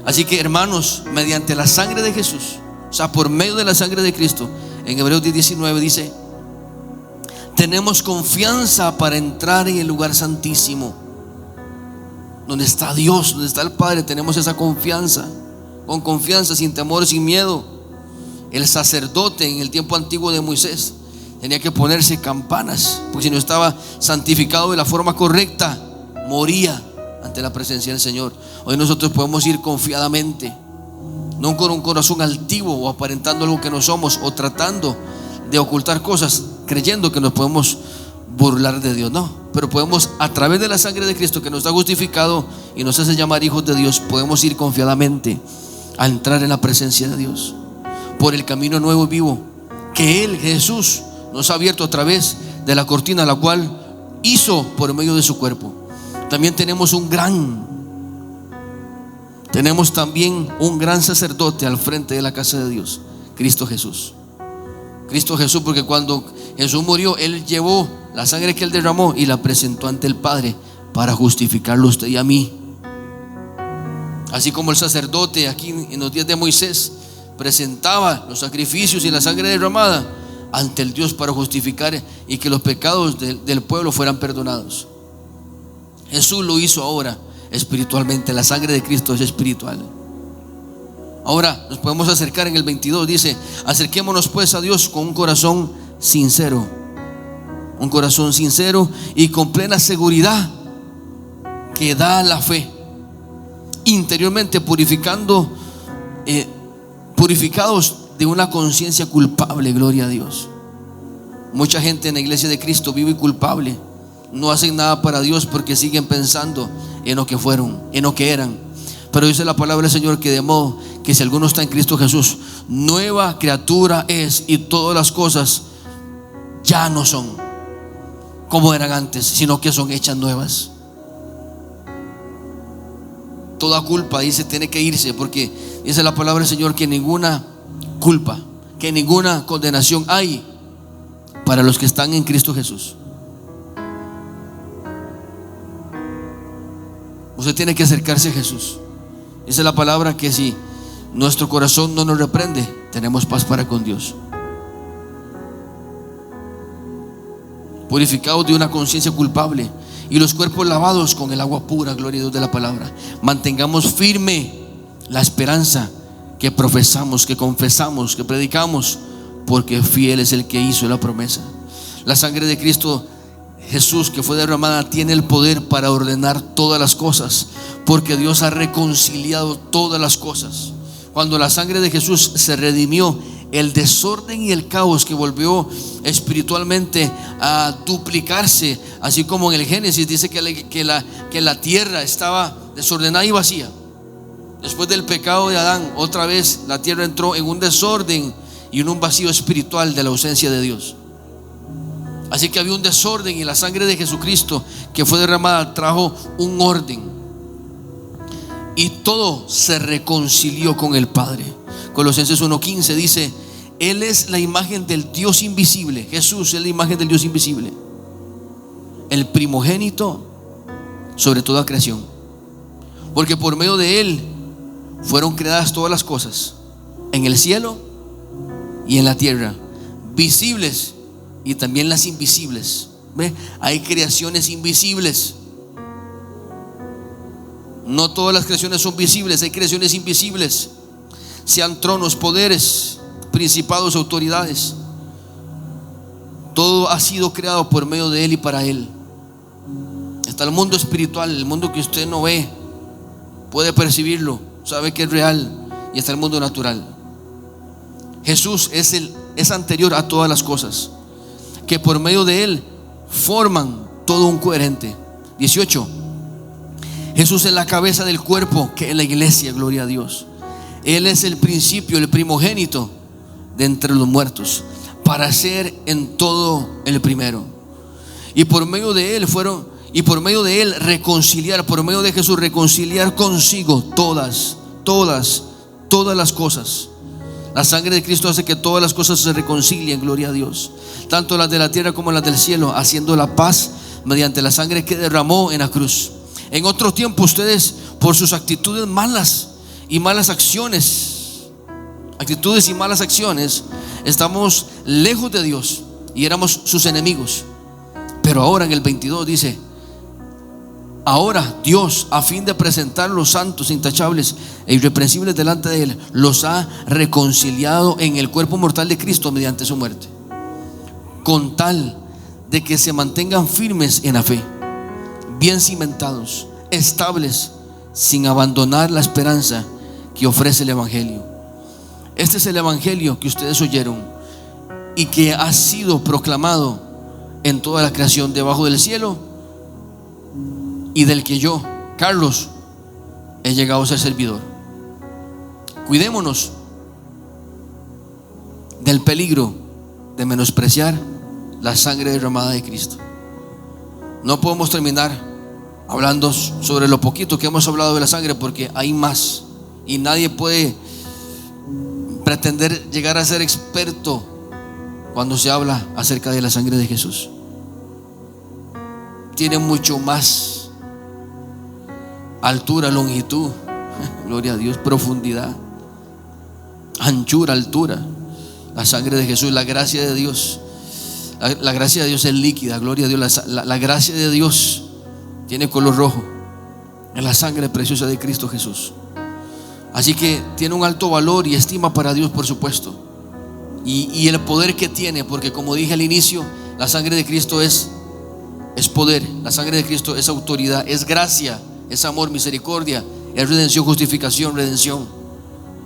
Así que, hermanos, mediante la sangre de Jesús, o sea, por medio de la sangre de Cristo, en Hebreos 10:19 dice: tenemos confianza para entrar en el lugar santísimo, donde está Dios, donde está el Padre. Tenemos esa confianza, con confianza, sin temor, sin miedo. El sacerdote en el tiempo antiguo de Moisés tenía que ponerse campanas, porque si no estaba santificado de la forma correcta, moría ante la presencia del Señor. Hoy nosotros podemos ir confiadamente, no con un corazón altivo o aparentando algo que no somos, o tratando de ocultar cosas, creyendo que nos podemos burlar de Dios. No, pero podemos, a través de la sangre de Cristo que nos ha justificado y nos hace llamar hijos de Dios, podemos ir confiadamente a entrar en la presencia de Dios por el camino nuevo y vivo que Él, Jesús, nos ha abierto a través de la cortina, la cual hizo por medio de su cuerpo. También tenemos un gran tenemos también un gran sacerdote al frente de la casa de Dios, Cristo Jesús. Cristo Jesús, porque cuando Jesús murió, Él llevó la sangre que Él derramó y la presentó ante el Padre para justificarlo a usted y a mí. Así como el sacerdote aquí en los días de Moisés presentaba los sacrificios y la sangre derramada ante el Dios para justificar y que los pecados del pueblo fueran perdonados, Jesús lo hizo ahora espiritualmente. La sangre de Cristo es espiritual. Ahora nos podemos acercar en el 22, dice: acerquémonos pues a Dios con un corazón sincero y con plena seguridad que da la fe, interiormente purificados de una conciencia culpable. Gloria a Dios. Mucha gente en la iglesia de Cristo vive culpable, no hacen nada para Dios porque siguen pensando en lo que fueron, en lo que eran. Pero dice la palabra del Señor que de modo que si alguno está en Cristo Jesús, nueva criatura es, y todas las cosas ya no son como eran antes, sino que son hechas nuevas. Toda culpa, dice, tiene que irse, porque dice la palabra del Señor que ninguna culpa, que ninguna condenación hay para los que están en Cristo Jesús. Usted tiene que acercarse a Jesús. Dice la palabra que si nuestro corazón no nos reprende, tenemos paz para con Dios. Purificados de una conciencia culpable y los cuerpos lavados con el agua pura. Gloria a Dios de la palabra. Mantengamos firme la esperanza que profesamos, que confesamos, que predicamos, porque fiel es el que hizo la promesa. La sangre de Cristo Jesús que fue derramada tiene el poder para ordenar todas las cosas, porque Dios ha reconciliado todas las cosas. Cuando la sangre de Jesús se redimió, el desorden y el caos que volvió espiritualmente a duplicarse, así como en el Génesis dice que la tierra estaba desordenada y vacía. Después del pecado de Adán, otra vez la tierra entró en un desorden y en un vacío espiritual de la ausencia de Dios. Así que había un desorden, y la sangre de Jesucristo que fue derramada trajo un orden, y todo se reconcilió con el Padre. Colosenses 1:15 dice: Él es la imagen del Dios invisible. Jesús es la imagen del Dios invisible, el primogénito sobre toda creación, porque por medio de Él fueron creadas todas las cosas, en el cielo y en la tierra, visibles y también las invisibles. ¿Ve? Hay creaciones invisibles. No todas las creaciones son visibles, hay creaciones invisibles. Sean tronos, poderes, principados, autoridades. Todo ha sido creado por medio de Él y para Él. Está el mundo espiritual, el mundo que usted no ve, puede percibirlo, sabe que es real, y está el mundo natural. Jesús es anterior a todas las cosas, que por medio de Él forman todo un coherente. 18. Jesús es la cabeza del cuerpo, que es la iglesia. Gloria a Dios. Él es el principio, el primogénito de entre los muertos, para ser en todo el primero. Y por medio de Él reconciliar, por medio de Jesús reconciliar consigo todas las cosas. La sangre de Cristo hace que todas las cosas se reconcilien. Gloria a Dios. Tanto las de la tierra como las del cielo, haciendo la paz mediante la sangre que derramó en la cruz. En otro tiempo ustedes, por sus actitudes malas y malas acciones, estamos lejos de Dios y éramos sus enemigos. Pero ahora en el 22 dice: ahora Dios, a fin de presentarlos santos, intachables e irreprensibles delante de Él, los ha reconciliado en el cuerpo mortal de Cristo mediante su muerte, con tal de que se mantengan firmes en la fe, bien cimentados, estables, sin abandonar la esperanza que ofrece el Evangelio. Este es el Evangelio que ustedes oyeron y que ha sido proclamado en toda la creación debajo del cielo, y del que yo, Carlos, he llegado a ser servidor. Cuidémonos del peligro de menospreciar la sangre derramada de Cristo. No podemos terminar hablando sobre lo poquito que hemos hablado de la sangre, porque hay más y nadie puede pretender llegar a ser experto cuando se habla acerca de la sangre de Jesús. Tiene mucho más altura, longitud, gloria a Dios, profundidad, anchura, altura. La sangre de Jesús, la gracia de Dios. La gracia de Dios es líquida, gloria a Dios. La gracia de Dios tiene color rojo. Es la sangre preciosa de Cristo Jesús. Así que tiene un alto valor y estima para Dios, por supuesto. Y el poder que tiene, porque como dije al inicio, la sangre de Cristo es poder. La sangre de Cristo es autoridad, es gracia, es amor, misericordia, es redención, justificación, redención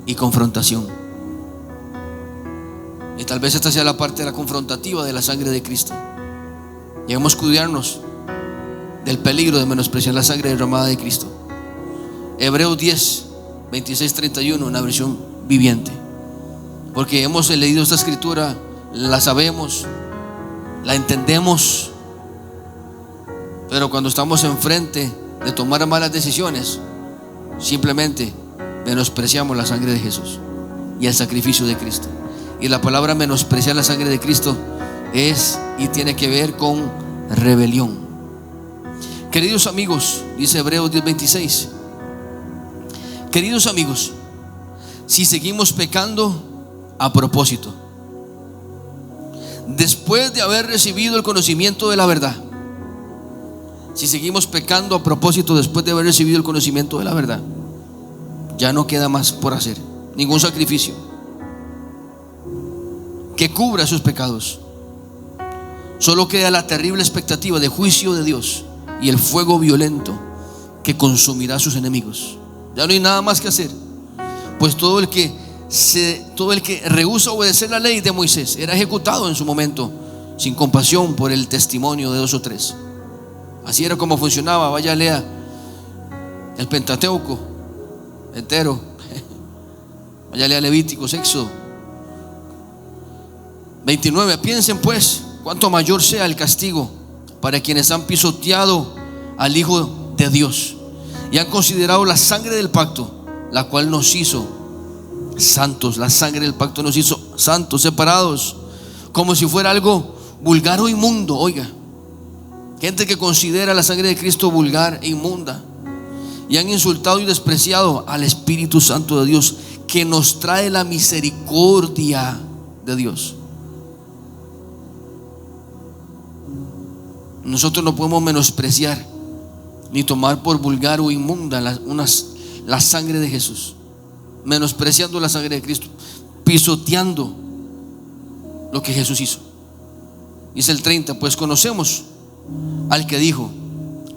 y confrontación. Y tal vez esta sea la parte de la confrontativa de la sangre de Cristo. Debemos cuidarnos del peligro de menospreciar la sangre derramada de Cristo. Hebreos 10, 26, 31, una versión viviente. Porque hemos leído esta escritura, la sabemos, la entendemos, pero cuando estamos enfrente de tomar malas decisiones, simplemente menospreciamos la sangre de Jesús y el sacrificio de Cristo. Y la palabra menospreciar la sangre de Cristo es y tiene que ver con rebelión. Queridos amigos, dice Hebreos 10:26, queridos amigos, si seguimos pecando a propósito, después de haber recibido el conocimiento de la verdad, si seguimos pecando a propósito después de haber recibido el conocimiento de la verdad, ya no queda más por hacer, ningún sacrificio que cubra esos pecados. Solo queda la terrible expectativa de juicio de Dios y el fuego violento que consumirá a sus enemigos. Ya no hay nada más que hacer, pues todo el que rehúsa obedecer la ley de Moisés era ejecutado en su momento sin compasión por el testimonio de 2 o 3. Así era como funcionaba. Vaya, lea el Pentateuco entero. Vaya, lea Levíticos, Éxodo 29. Piensen pues cuánto mayor sea el castigo para quienes han pisoteado al Hijo de Dios y han considerado la sangre del pacto, la cual nos hizo santos. La sangre del pacto nos hizo santos, separados, como si fuera algo vulgar o inmundo. Oiga, gente que considera la sangre de Cristo vulgar e inmunda, y han insultado y despreciado al Espíritu Santo de Dios, que nos trae la misericordia de Dios. Nosotros no podemos menospreciar ni tomar por vulgar o inmunda la sangre de Jesús, menospreciando la sangre de Cristo, pisoteando lo que Jesús hizo. Dice el 30, pues conocemos al que dijo: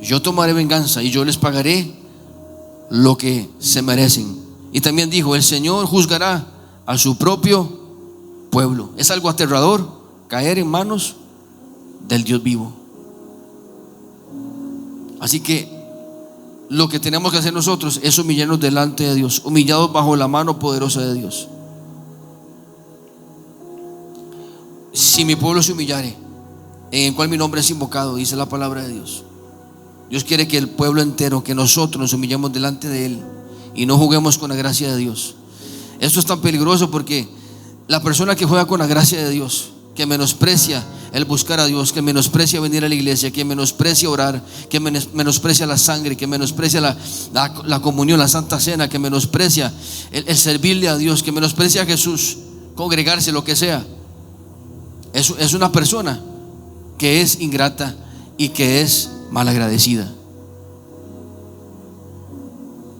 yo tomaré venganza y yo les pagaré lo que se merecen. Y también dijo: el Señor juzgará a su propio pueblo. Es algo aterrador caer en manos del Dios vivo. Así que lo que tenemos que hacer nosotros es humillarnos delante de Dios, humillados bajo la mano poderosa de Dios. Si mi pueblo se humillare, en el cual mi nombre es invocado, dice la palabra de Dios. Dios quiere que el pueblo entero, que nosotros nos humillemos delante de Él y no juguemos con la gracia de Dios. Esto es tan peligroso porque la persona que juega con la gracia de Dios, que menosprecia el buscar a Dios, que menosprecia venir a la iglesia, que menosprecia orar, que menosprecia la sangre, que menosprecia la comunión, la santa cena, que menosprecia el servirle a Dios, que menosprecia a Jesús, congregarse, lo que sea, es una persona que es ingrata y que es malagradecida.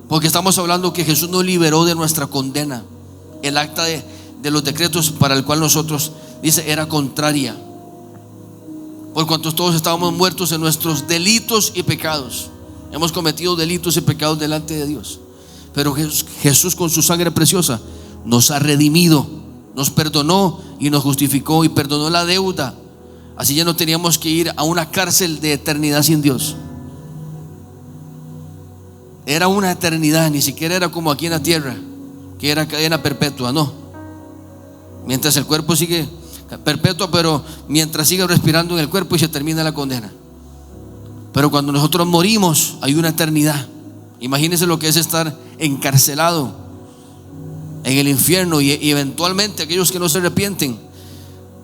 Porque estamos hablando que Jesús nos liberó de nuestra condena. El acta de los decretos para el cual nosotros, dice, era contraria, por cuanto todos estábamos muertos en nuestros delitos y pecados. Hemos cometido delitos y pecados delante de Dios, pero Jesús con su sangre preciosa nos ha redimido, nos perdonó y nos justificó y perdonó la deuda. Así ya no teníamos que ir a una cárcel de eternidad sin Dios. Era una eternidad, ni siquiera era como aquí en la tierra, que era cadena perpetua, no. Mientras el cuerpo sigue perpetua, pero mientras sigue respirando en el cuerpo y se termina la condena. Pero cuando nosotros morimos hay una eternidad. Imagínense lo que es estar encarcelado en el infierno, y eventualmente aquellos que no se arrepienten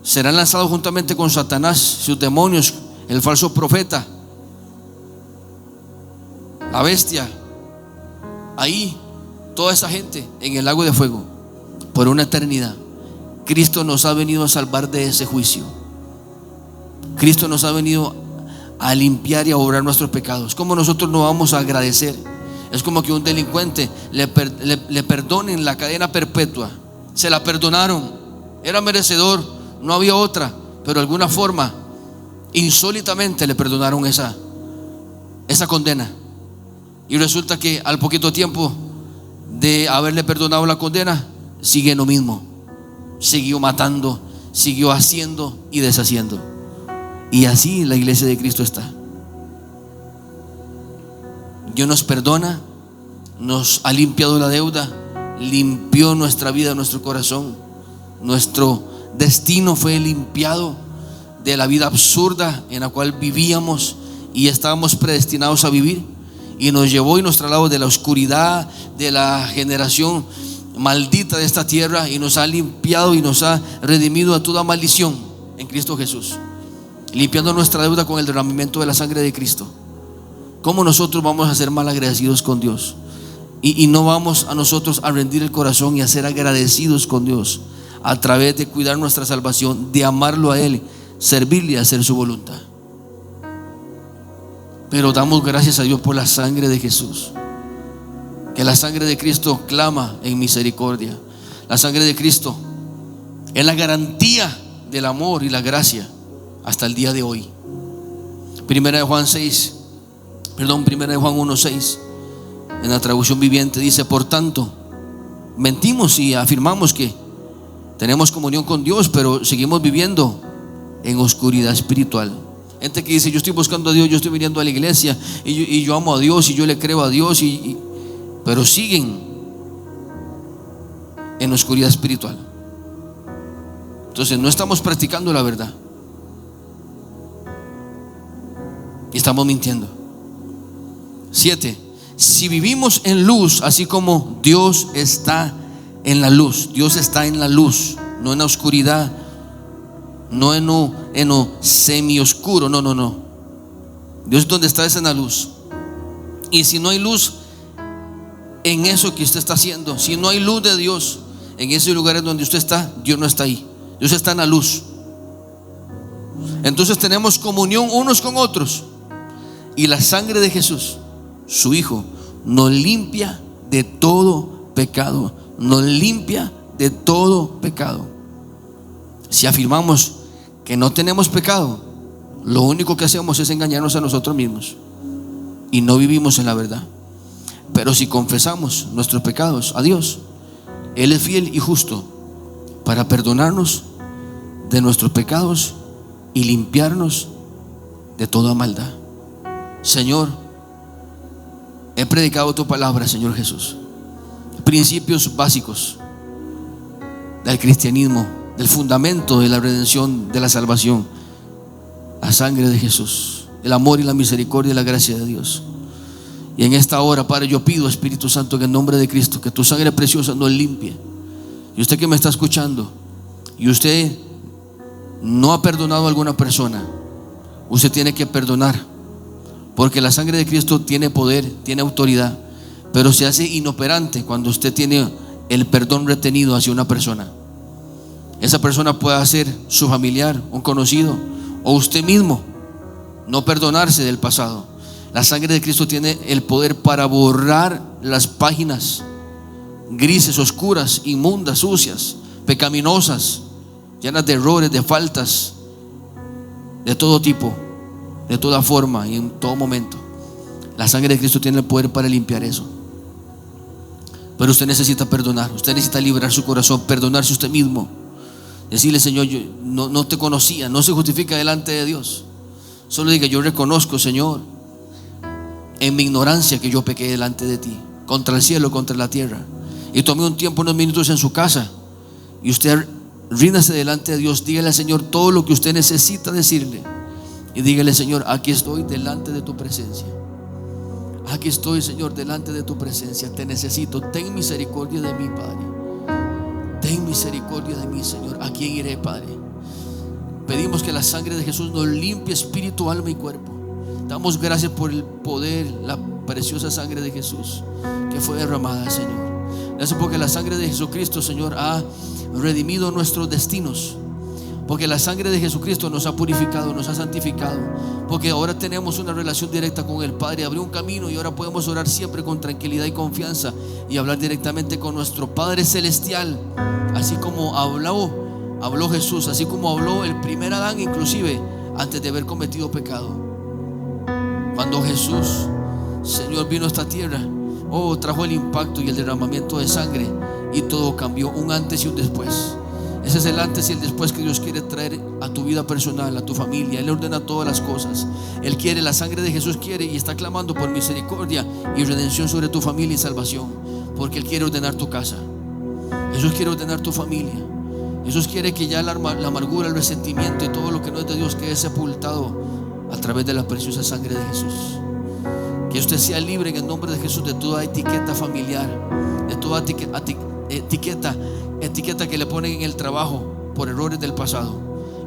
serán lanzados juntamente con Satanás, sus demonios, el falso profeta, la bestia, ahí, toda esa gente en el lago de fuego por una eternidad. Cristo nos ha venido a salvar de ese juicio. Cristo nos ha venido a limpiar y a obrar nuestros pecados. ¿Cómo nosotros no vamos a agradecer? Es como que un delincuente le perdonen la cadena perpetua. Se la perdonaron, era merecedor, no había otra, pero de alguna forma, insólitamente le perdonaron esa condena. Y resulta que al poquito tiempo de haberle perdonado la condena, sigue en lo mismo. Siguió matando, siguió haciendo y deshaciendo. Y así la iglesia de Cristo está. Dios nos perdona, nos ha limpiado la deuda, limpió nuestra vida, nuestro corazón. Nuestro destino fue limpiado de la vida absurda en la cual vivíamos y estábamos predestinados a vivir, y nos llevó y nos trasladó de la oscuridad de la generación maldita de esta tierra, y nos ha limpiado y nos ha redimido a toda maldición en Cristo Jesús, limpiando nuestra deuda con el derramamiento de la sangre de Cristo. ¿Cómo nosotros vamos a ser mal agradecidos con Dios? Y no vamos a nosotros a rendir el corazón y a ser agradecidos con Dios a través de cuidar nuestra salvación, de amarlo a Él, servirle y hacer su voluntad. Pero damos gracias a Dios por la sangre de Jesús, que la sangre de Cristo clama en misericordia. La sangre de Cristo es la garantía del amor y la gracia hasta el día de hoy. Primera de Juan 1:6, en la traducción viviente, dice: por tanto, mentimos y afirmamos que tenemos comunión con Dios, pero seguimos viviendo en oscuridad espiritual. Gente que dice: yo estoy buscando a Dios, yo estoy viniendo a la iglesia y yo amo a Dios y yo le creo a Dios, pero siguen en oscuridad espiritual. Entonces no estamos practicando la verdad y estamos mintiendo. 7. Si vivimos en luz, así como Dios está en la luz. Dios está en la luz, no en la oscuridad, no en lo semi oscuro. No. Dios donde está es en la luz. Y si no hay luz en eso que usted está haciendo, si no hay luz de Dios en esos lugares donde usted está, Dios no está ahí. Dios está en la luz. Entonces tenemos comunión unos con otros, y la sangre de Jesús, su Hijo, nos limpia de todo pecado. Nos limpia de todo pecado. Si afirmamos que no tenemos pecado, lo único que hacemos es engañarnos a nosotros mismos y no vivimos en la verdad. Pero si confesamos nuestros pecados a Dios, Él es fiel y justo para perdonarnos de nuestros pecados y limpiarnos de toda maldad. Señor, he predicado tu palabra, Señor Jesús. Principios básicos del cristianismo, del fundamento de la redención, de la salvación: la sangre de Jesús, el amor y la misericordia y la gracia de Dios. Y en esta hora, Padre, yo pido, Espíritu Santo, en el nombre de Cristo, que tu sangre preciosa nos limpie. Y usted que me está escuchando y usted no ha perdonado a alguna persona, usted tiene que perdonar, porque la sangre de Cristo tiene poder, tiene autoridad, pero se hace inoperante cuando usted tiene el perdón retenido hacia una persona. Esa persona puede ser su familiar, un conocido, o usted mismo no perdonarse del pasado. La sangre de Cristo tiene el poder para borrar las páginas grises, oscuras, inmundas, sucias, pecaminosas, llenas de errores, de faltas, de todo tipo, de toda forma y en todo momento. La sangre de Cristo tiene el poder para limpiar eso. Pero usted necesita perdonar, usted necesita liberar su corazón, perdonarse usted mismo, decirle: Señor, yo no te conocía. No se justifica delante de Dios, solo diga: yo reconozco, Señor, en mi ignorancia, que yo pequé delante de ti, contra el cielo, contra la tierra. Y tomé un tiempo, unos minutos en su casa, y usted ríndase delante de Dios, dígale al Señor todo lo que usted necesita decirle, y dígale: Señor, aquí estoy delante de tu presencia. Aquí estoy, Señor, delante de tu presencia. Te necesito. Ten misericordia de mí, Padre. ten misericordia de mí, Señor. ¿A quién iré, Padre? Pedimos que la sangre de Jesús nos limpie espíritu, alma y cuerpo. Damos gracias por el poder, la preciosa sangre de Jesús que fue derramada, Señor. Gracias porque la sangre de Jesucristo, Señor, ha redimido nuestros destinos. Porque la sangre de Jesucristo nos ha purificado, nos ha santificado. Porque ahora tenemos una relación directa con el Padre. Abrió un camino y ahora podemos orar siempre con tranquilidad y confianza y hablar directamente con nuestro Padre Celestial. Así como habló Jesús, así como habló el primer Adán, inclusive antes de haber cometido pecado. Cuando Jesús, Señor, vino a esta tierra, trajo el impacto y el derramamiento de sangre, y todo cambió, un antes y un después. Ese es el antes y el después que Dios quiere traer a tu vida personal, a tu familia. Él ordena todas las cosas. Él quiere, la sangre de Jesús quiere y está clamando por misericordia y redención sobre tu familia y salvación. Porque Él quiere ordenar tu casa. Jesús quiere ordenar tu familia. Jesús quiere que ya la amargura, el resentimiento y todo lo que no es de Dios quede sepultado a través de la preciosa sangre de Jesús. Que usted sea libre en el nombre de Jesús de toda etiqueta familiar, de toda etiqueta que le ponen en el trabajo por errores del pasado.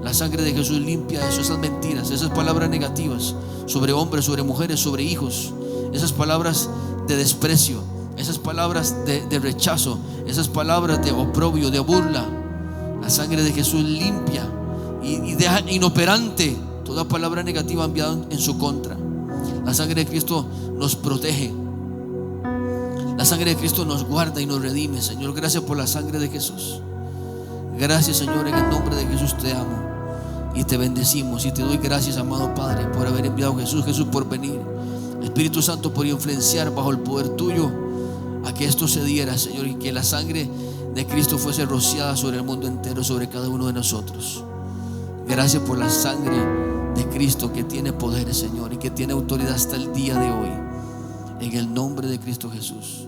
La sangre de Jesús limpia eso, esas mentiras, esas palabras negativas sobre hombres, sobre mujeres, sobre hijos, esas palabras de desprecio, esas palabras de rechazo, esas palabras de oprobio, de burla. La sangre de Jesús limpia y deja inoperante toda palabra negativa enviada en su contra. La sangre de Cristo nos protege. La sangre de Cristo nos guarda y nos redime, Señor. Gracias por la sangre de Jesús. Gracias, Señor, en el nombre de Jesús te amo y te bendecimos y te doy gracias, amado Padre, por haber enviado a Jesús, por venir, Espíritu Santo, por influenciar bajo el poder tuyo a que esto se diera, Señor, y que la sangre de Cristo fuese rociada sobre el mundo entero, sobre cada uno de nosotros. Gracias por la sangre de Cristo que tiene poder, Señor, y que tiene autoridad hasta el día de hoy. En el nombre de Cristo Jesús.